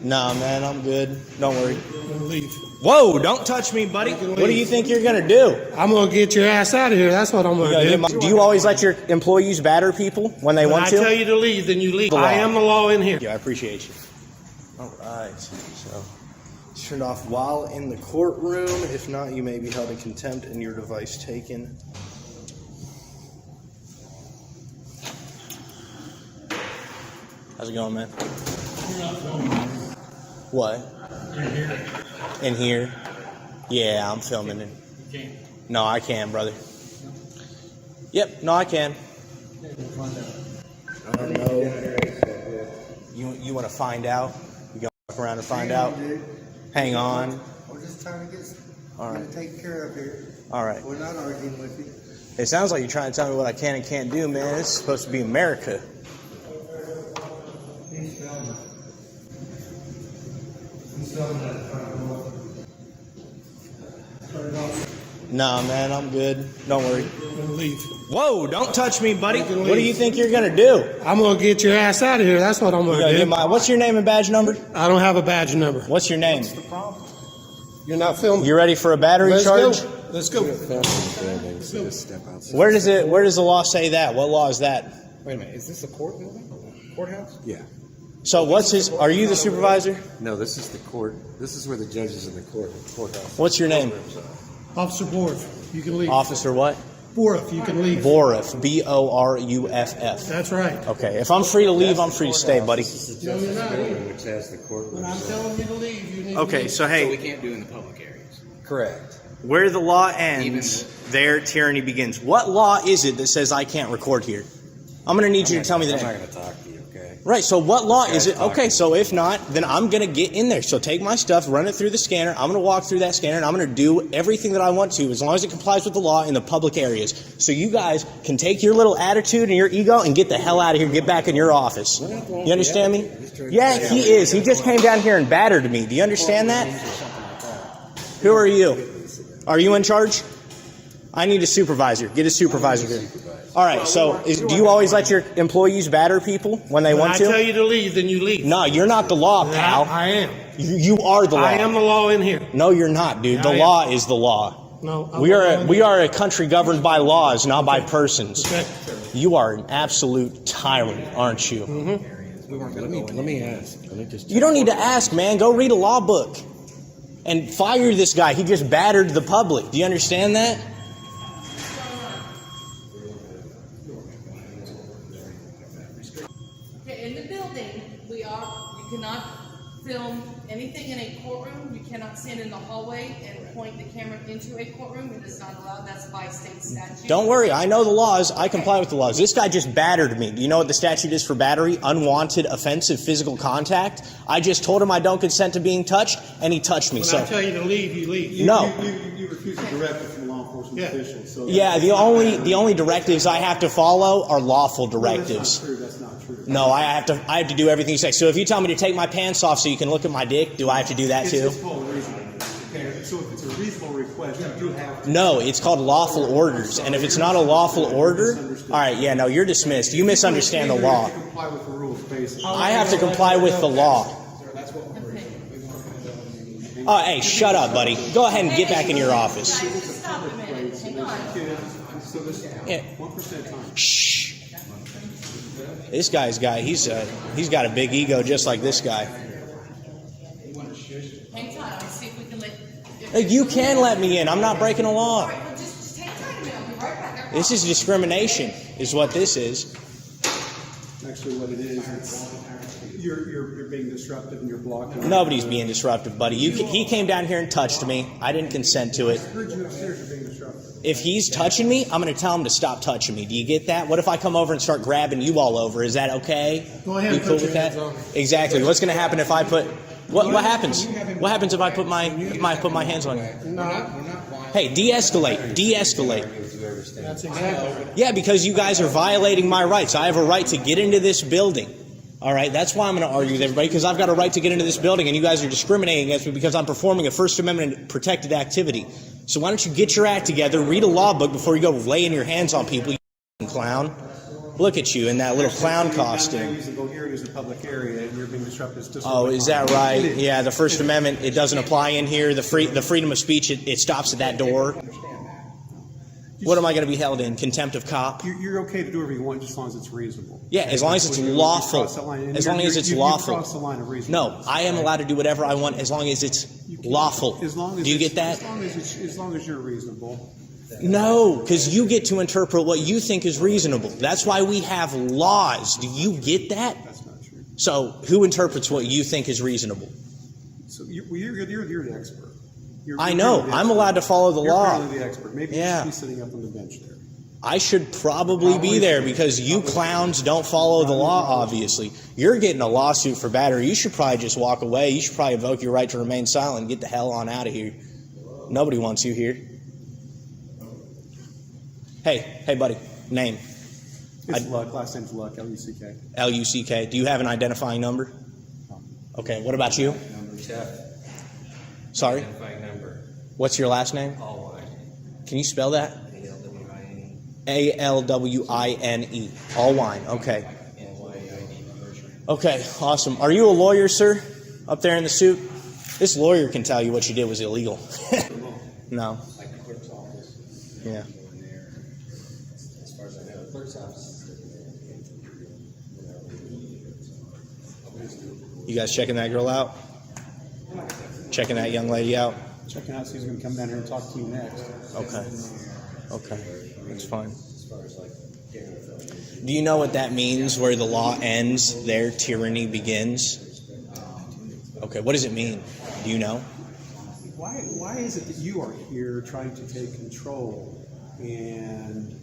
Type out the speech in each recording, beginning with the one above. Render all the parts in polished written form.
Nah, man, I'm good. Don't worry. Leave. Whoa, don't touch me, buddy. What do you think you're going to do? I'm going to get your ass out of here. That's what I'm going to do. Do you always let your employees batter people when they want to? When I tell you to leave, then you leave. I am the law in here. Yeah, I appreciate you. All right. So, it's turned off while in the courtroom. If not, you may be held in contempt and your device taken. How's it going, man? What? In here? Yeah, I'm filming it. You can't. No, I can, brother. Yep, no, I can. I don't know. You want to find out? You gonna walk around and find out? Hang on. We're just trying to get All right. taken care of here. All right. We're not arguing with you. It sounds like you're trying to tell me what I can and can't do, man. This is supposed to be America. Nah, man, I'm good. Don't worry. Leave. Whoa, don't touch me, buddy. What do you think you're going to do? I'm going to get your ass out of here. That's what I'm going to do. What's your name and badge number? I don't have a badge number. What's your name? You're not filming. You ready for a battery charge? Let's go. Where does the law say that? What law is that? Wait a minute, is this a court building? Courthouse? Yeah. So are you the supervisor? No, this is the court. This is where the judge is in the courthouse. What's your name? Officer Boruff, you can leave. Officer what? Boruff, you can leave. Boruff, B-O-R-U-F-F. That's right. Okay, if I'm free to leave, I'm free to stay, buddy. This is the No, you're justice not. building, which has the courtroom. When I'm telling you to leave, you need to Okay, leave. so So we hey, can't do in the public areas. Correct. where the law ends, there tyranny begins. What law is it that says I can't record here? I'm going to need you to tell me the I'm not name. going to talk to you, okay? Right, so what law is it? talking. Okay, so if not, then I'm going to get in there. So take my stuff, run it through the scanner. I'm going to walk through that scanner, and I'm going to do everything that I want to, as long as it complies with the law in the public areas. So you guys can take your little attitude and your ego and get the hell out of here, get back in your office. You understand me? Yeah, he is. He just came down here and battered me. Do you understand that? Who are you? Are you in charge? I need a supervisor. Get a supervisor here. All right, so do you always let your employees batter people when they want When I tell to? you to leave, then you leave. No, you're not the law, pal. I am. You are the law. I am the law in here. No, you're not, dude. The I am. law is the law. No, I'm We the law are in we here. are a country governed by laws, not by persons. Okay. You are an absolute tyrant, aren't you? Let me ask. Let me just. You don't need to ask, man. Go read a law book and fire this guy. He just battered the public. Do you understand that? Okay, in the building, you cannot film anything in a courtroom. You cannot stand in the hallway and point the camera into a courtroom. It is not allowed. That's by state statute. Don't worry. I know the laws. I comply with the laws. This guy just battered me. Do you know what the statute is for battery? Unwanted, offensive physical contact. I just told him I don't consent to being touched, and he touched me. When So I tell you to leave, you leave. no. You refuse a directive from a law enforcement official. So Yeah, the only directives I have to follow are lawful directives. That's not true. No, I have to do everything you say. So if you tell me to take my pants off so you can look at my dick, do I have to do that too? It's called reasonable. Okay, so if it's a reasonable request, you do have to. No, it's called lawful orders. And if it's not a lawful order, all right, yeah, no, you're dismissed. You misunderstand the law. You have to comply with the rules, basically. I have to comply with the law. Oh, hey, shut up, buddy. Go ahead and get back in your office. Guys, just stop a minute. Hang on. So this Yeah. 1% time. Shh. This guy's he's got a big ego just like this guy. Hang tight. I'll see if we can let. Hey, you can let me in. I'm not breaking a law. All right, well, just hang tight a minute. I'll be right back. This is discrimination, is what this is. Actually, what it is, it's you're being disruptive and you're blocking. Nobody's being disruptive, buddy. He came down here and touched me. I didn't consent to it. I heard you upstairs. You're being disruptive. If he's touching me, I'm going to tell him to stop touching me. Do you get that? What if I come over and start grabbing you all over? Is that okay? Go ahead You and cool put with your that? hands on me. Exactly. What's going to happen if I put what happens? What happens if I put my hands on you? No, Hey, de-escalate. De-escalate. that's exactly. Yeah, because you guys are violating my rights. I have a right to get into this building. All right, that's why I'm going to argue with everybody, because I've got a right to get into this building, and you guys are discriminating against me because I'm performing a First Amendment protected activity. So why don't you get your act together, read a law book before you go laying your hands on people, you clown. Look at you in that little clown costume. You go here, it is a public area, and you're being disruptive. It's Oh, is that right? Yeah, the First Amendment, it doesn't apply in here. The freedom of speech, it stops at that door. What am I going to be held in? Contempt of cop? You're okay to do whatever you want, just as long as it's reasonable. Yeah, as long as it's lawful. As long as it's lawful. You cross the line of reasonableness. No, I am allowed to do whatever I want as long as it's lawful. Do you get that? As long as you're reasonable. No, because you get to interpret what you think is reasonable. That's why we have laws. Do you get that? That's not true. So who interprets what you think is reasonable? So you're the expert. I know. I'm allowed to follow the law. You're really the expert. Maybe you should be sitting up on the bench there. I should probably be there because you clowns don't follow the law, obviously. You're getting a lawsuit for battery. You should probably just walk away. You should probably invoke your right to remain silent and get the hell on out of here. Nobody wants you here. Hey, buddy. Name? It's Luck. Last name's Luck, L-U-C-K. L-U-C-K. Do you have an identifying number? Okay, what about you? Sorry? Identifying number. What's your last name? Can you spell that? A-L-W-I-N-E. Allwine. Okay. Okay, awesome. Are you a lawyer, sir? Up there in the suit? This lawyer can tell you what you did was illegal. No. Like the clerk's office. Yeah. As far as I know, the clerk's office. You guys checking that girl out? Checking that young lady out? Checking out, so he's going to come down here and talk to you next. Okay. That's fine. Do you know what that means, where the law ends, there tyranny begins? Okay, what does it mean? Do you know? Why is it that you are here trying to take control and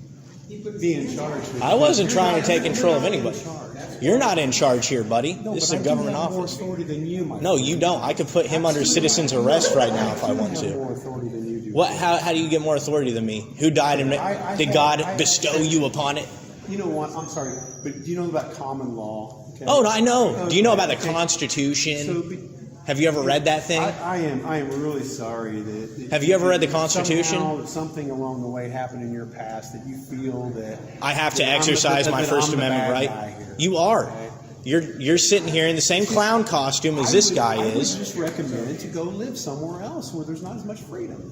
be in charge? I wasn't trying to take control of anybody. You're not in charge here, buddy. This is a government office. More authority than you, my No, you don't. I could put him under citizen's arrest right now if I want to. more authority than you do. What? How do you get more authority than me? Who died and did God bestow you upon it? You know what? I'm sorry, but do you know about common law? Okay? Oh, no, I know. Do you know about the Constitution? Have you ever read that thing? I am really sorry that Have you ever read the Constitution? Somehow, something along the way happened in your past that you feel that I have to exercise my First Amendment right. You are. You're sitting here in the same clown costume as this guy is. I would just recommend to go live somewhere else where there's not as much freedom.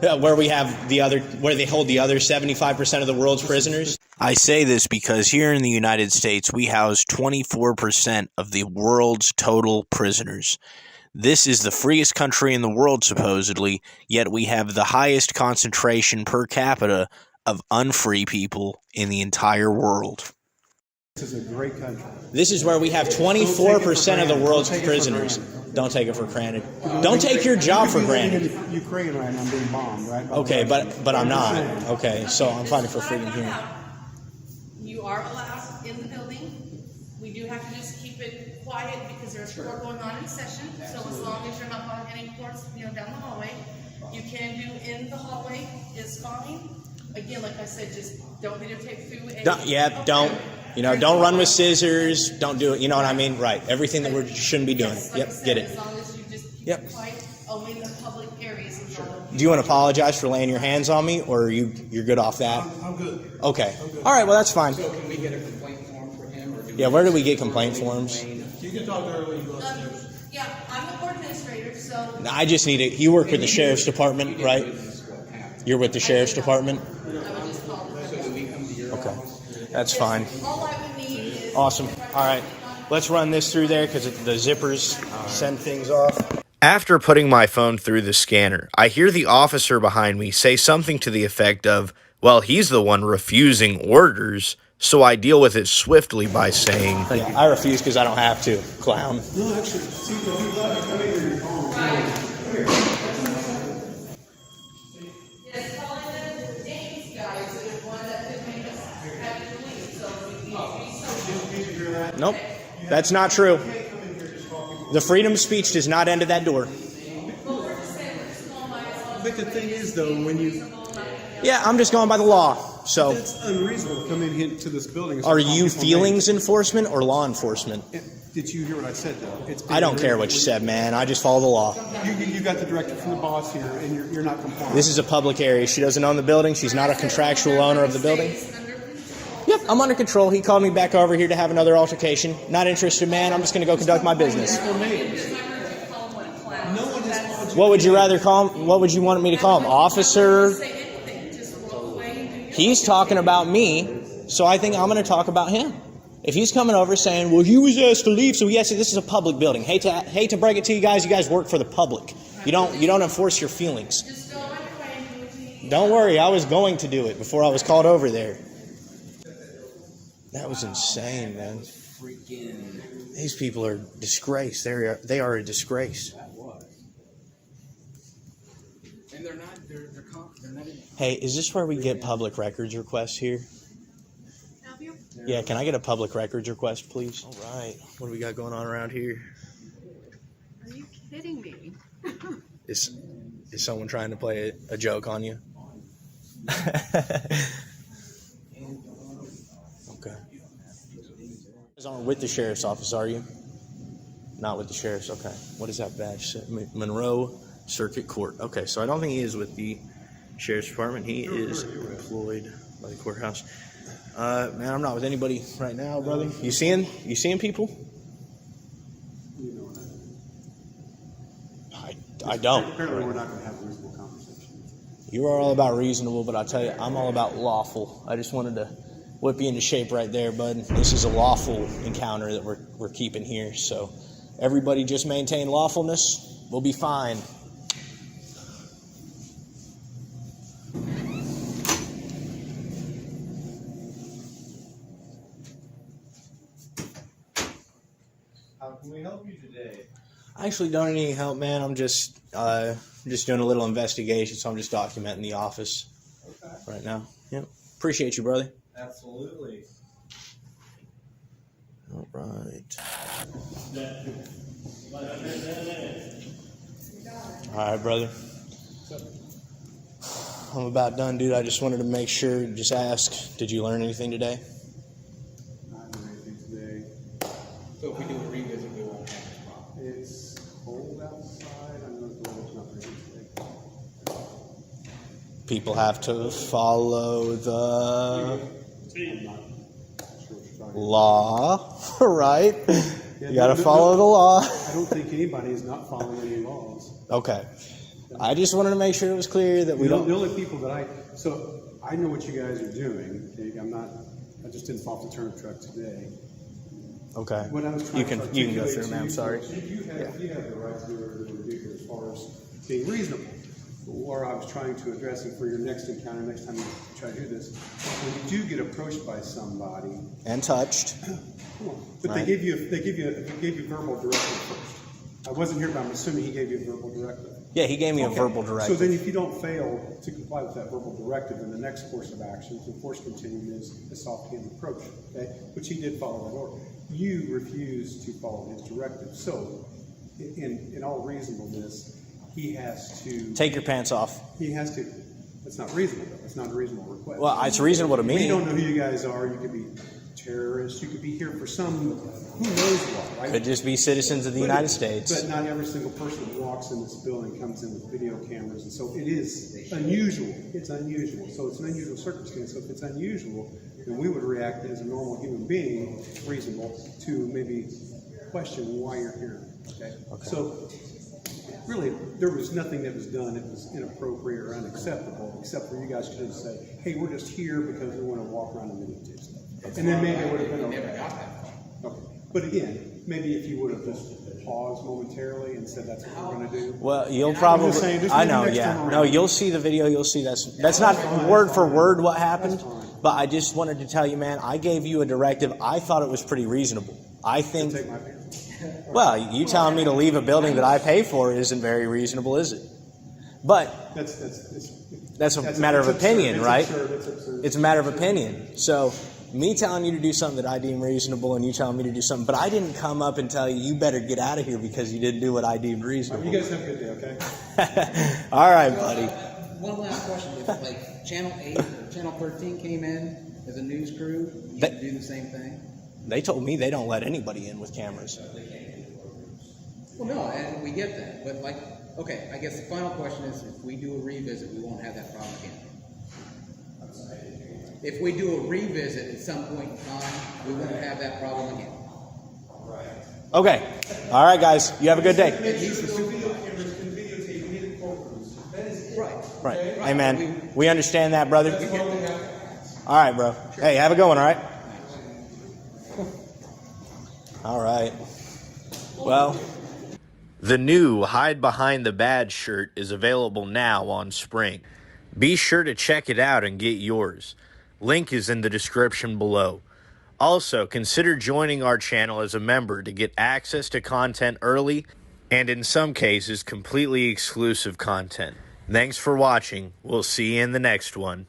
Where they hold the other 75% of the world's prisoners. I say this because here in the United States, we house 24% of the world's total prisoners. This is the freest country in the world, supposedly, yet we have the highest concentration per capita of unfree people in the entire world. This is a great country. This is where we have 24% of the world's prisoners. Don't take it for granted. Don't take your job for granted. In Ukraine right now, I'm being bombed, right? Okay, but I'm not. Okay, so I'm fighting for freedom here. You are allowed in the building. We do have to just keep it quiet because there's court going on in session. So as long as you're not on any courts, down the hallway, you can do in the hallway is fine. Again, like I said, just don't videotape through a... Don't run with scissors. Don't do it. You know what I mean? Right. Everything that we shouldn't be doing. Yes, Yep, get it. As long as you just keep it quiet, only in the public areas. Sure. Do you want to apologize for laying your hands on me, or are you're good off that? I'm good. Okay. All right, well, that's fine. So can we get a complaint form for him? Or Yeah, where do we get complaint forms? You can talk to her when you go upstairs. Yeah, I'm a court administrator, so... I just need it. You work with the Sheriff's Department, right? You're with the Sheriff's Department? I would just call them. Okay. That's fine. All I would need is... Awesome. All right. Let's run this through there because the zippers send things off. After putting my phone through the scanner, I hear the officer behind me say something to the effect of, well, he's the one refusing orders, so I deal with it swiftly by saying, I refuse because I don't have to, clown. No, actually, see, if you let me come in here, you're home. Yes, calling them the James guys that are one that could make us have it released, so we Nope, that's not true. The freedom of speech does not end at that door. But the thing is, though, when you... Yeah, I'm just going by the law. So, That's unreasonable to come in here to this building. and are start calling you people feelings enforcement or law enforcement? names. Did you hear what I said, though? I don't care what you said, man. I just follow the law. You got the directive from the boss here, and you're not complying. This is a public area. She doesn't own the building. She's not a contractual owner of the building. Yep. I'm under control. He called me back over here to have another altercation. Not interested, man. I'm just going to go conduct my business. No one has called you. What would you rather call him? What would you want me to call him? Officer? He's talking about me, so I think I'm going to talk about him. If he's coming over saying, well, he was asked to leave, so yes, this is a public building. Hate to break it to you guys work for the public. You don't enforce your feelings. Just go on your way and do what you need. Don't worry, I was going to do it before I was called over there. That was insane, man. Freaking. These people are a disgrace. They are a disgrace. That was. And they're not even. Hey, is this where we get public records requests here? Help you? Yeah, can I get a public records request, please? All right. What do we got going on around here? Are you kidding me? Is someone trying to play a joke on you? Okay. You aren't with the sheriff's office, are you? Not with the sheriff's. Okay. What is that badge say? Monroe Circuit Court. Okay, so I don't think he is with the sheriff's department. He is employed by the courthouse. Man, I'm not with anybody right now, brother. You seeing people? I don't. Apparently, we're not going to have a reasonable conversation. You are all about reasonable, but I tell you, I'm all about lawful. I just wanted to whip you into shape right there, bud. This is a lawful encounter that we're keeping here. So everybody just maintain lawfulness. We'll be fine. How can we help you today? I actually don't need any help, man. I'm just doing a little investigation, so I'm just documenting the office right now. Yep. Appreciate you, brother. Absolutely. All right. All right, brother. I'm about done, dude. I just wanted to make sure, just ask, did you learn anything today? Not doing anything today. So if we do a revisit, we won't have this problem. It's cold outside. I'm going to go look up today. People have to follow the I'm not sure what you're talking law, right? Yeah, You got to no, follow the law. I don't think anybody is not following any laws. Okay. I just wanted to make sure it was clear that we The don't. only people that I know what you guys are doing. Okay? I just didn't fall off the turnip truck today. Okay. What I was trying You can to go articulate through, to man. I'm you sorry. is You have the right to do a review as far as being reasonable. Or I was trying to address it for your next encounter, next time you try to do this. When you do get approached by somebody, And touched. but Right. they gave you verbal directive first. I wasn't here, but I'm assuming he gave you a verbal directive. Yeah, he gave me a Okay. verbal So directive. then if you don't fail to comply with that verbal directive, then the next course of action, the course continuum is a soft hand approach, okay? Which he did follow that order. You refused to follow his directive. So in all reasonableness, he has to Take your pants off. that's not reasonable though. It's not a reasonable request. Well, it's reasonable to We me. don't know who you guys are. You could be terrorists. You could be here for some, who knows what, right? Could just be citizens of the United States. But not every single person that walks in this building comes in with video cameras, and so it is unusual. It's unusual. So it's an unusual circumstance. So if it's unusual, then we would react as a normal human being, reasonable, to maybe question why you're here. Okay? So really, there was nothing that was done that was inappropriate or unacceptable, except for you guys could have said, hey, we're just here because we want to walk around and videotape stuff. And then maybe it would have been We never okay. got that far. Okay. But again, maybe if you would have just paused momentarily and said that's what we're going to do. Well, you'll probably. just saying, just I maybe know, next yeah. time No, around. you'll see the video. You'll see that's not word for word what happened. But I just wanted to tell you, man. I gave you a directive. I thought it was pretty reasonable. I think. Take my pants. Well, you telling me to leave a building that I pay for isn't very reasonable, is it? But that's a matter of opinion, right? It's absurd. It's a matter of opinion. So me telling you to do something that I deem reasonable and you telling me to do something, but I didn't come up and tell you, you better get out of here because you didn't do what I deemed reasonable. You guys have a good day, okay? All right, buddy. One last question. If like Channel 8 or Channel 13 came in as a news crew, you That- would do the same thing? They told me they don't let anybody in with cameras. Well, no, and we get that. But like, okay, I guess the final question is, if we do a revisit, we won't have that problem again. if we do a revisit at some point in time, we won't have that problem again. Okay. All right, guys. You have a good day. Right. Right. Hey, man. We understand that, brother. All right, bro. Hey, have a good one, all right? All right. Well, the new Hide Behind the Badge shirt is available now on Spring. Be sure to check it out and get yours. Link is in the description below. Also, consider joining our channel as a member to get access to content early and in some cases completely exclusive content. Thanks for watching. We'll see you in the next one.